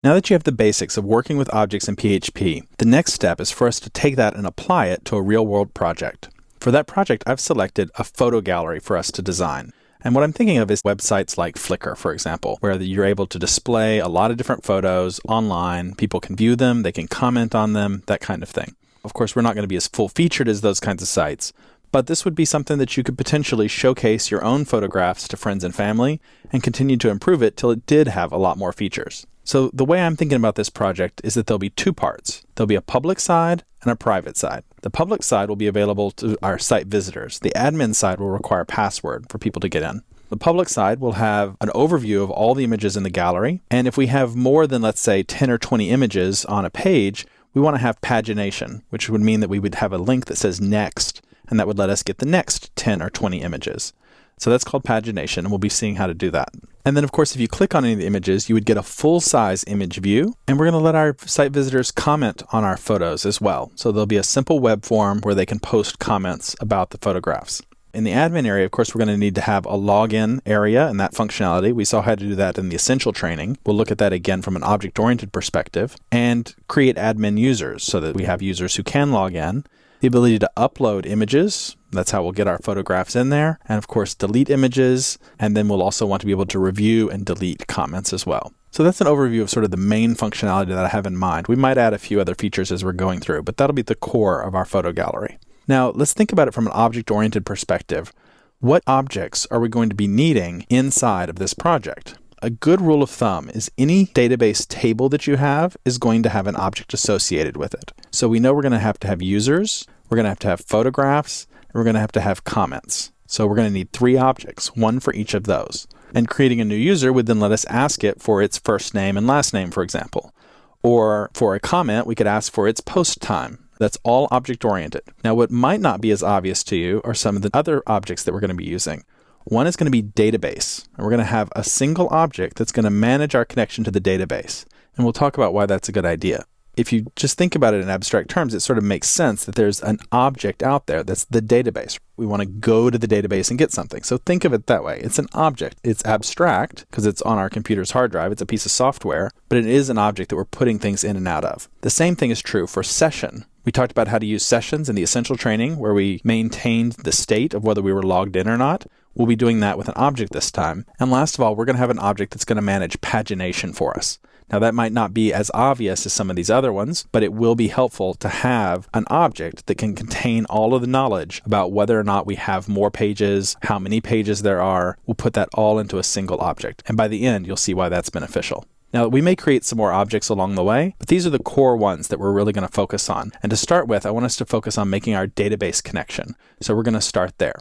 Now that you have the basics of working with objects in PHP, the next step is for us to take that and apply it to a real-world project. For that project, I've selected a photo gallery for us to design. And what I'm thinking of is websites like Flickr, for example, where you're able to display a lot of different photos online. People can view them, they can comment on them, that kind of thing. Of course, we're not going to be as full-featured as those kinds of sites, but this would be something that you could potentially showcase your own photographs to friends and family and continue to improve it till it did have a lot more features. So the way I'm thinking about this project is that there'll be two parts. There'll be a public side and a private side. The public side will be available to our site visitors. The admin side will require a password for people to get in. The public side will have an overview of all the images in the gallery. And if we have more than, let's say, 10 or 20 images on a page, we want to have pagination, which would mean that we would have a link that says next, and that would let us get the next 10 or 20 images. So that's called pagination, and we'll be seeing how to do that. And then, of course, if you click on any of the images, you would get a full-size image view, and we're going to let our site visitors comment on our photos as well. So there'll be a simple web form where they can post comments about the photographs. In the admin area, of course, we're going to need to have a login area and that functionality. We saw how to do that in the essential training. We'll look at that again from an object-oriented perspective and create admin users so that we have users who can log in. The ability to upload images, that's how we'll get our photographs in there. And of course, delete images. And then we'll also want to be able to review and delete comments as well. So that's an overview of sort of the main functionality that I have in mind. We might add a few other features as we're going through, but that'll be the core of our photo gallery. Now, let's think about it from an object-oriented perspective. What objects are we going to be needing inside of this project? A good rule of thumb is any database table that you have is going to have an object associated with it. So we know we're going to have users, we're going to have photographs, and we're going to have comments. So we're going to need 3 objects, one for each of those. And creating a new user would then let us ask it for its first name and last name, for example. Or for a comment, we could ask for its post time. That's all object-oriented. Now, what might not be as obvious to you are some of the other objects that we're going to be using. One is going to be database, and we're going to have a single object that's going to manage our connection to the database. And we'll talk about why that's a good idea. If you just think about it in abstract terms, it sort of makes sense that there's an object out there that's the database. We want to go to the database and get something. So think of it that way. It's an object. It's abstract because it's on our computer's hard drive. It's a piece of software, but it is an object that we're putting things in and out of. The same thing is true for session. We talked about how to use sessions in the essential training where we maintained the state of whether we were logged in or not. We'll be doing that with an object this time. And last of all, we're going to have an object that's going to manage pagination for us. Now, that might not be as obvious as some of these other ones, but it will be helpful to have an object that can contain all of the knowledge about whether or not we have more pages, how many pages there are. We'll put that all into a single object. And by the end, you'll see why that's beneficial. Now, we may create some more objects along the way, but these are the core ones that we're really going to focus on. And to start with, I want us to focus on making our database connection. So we're going to start there.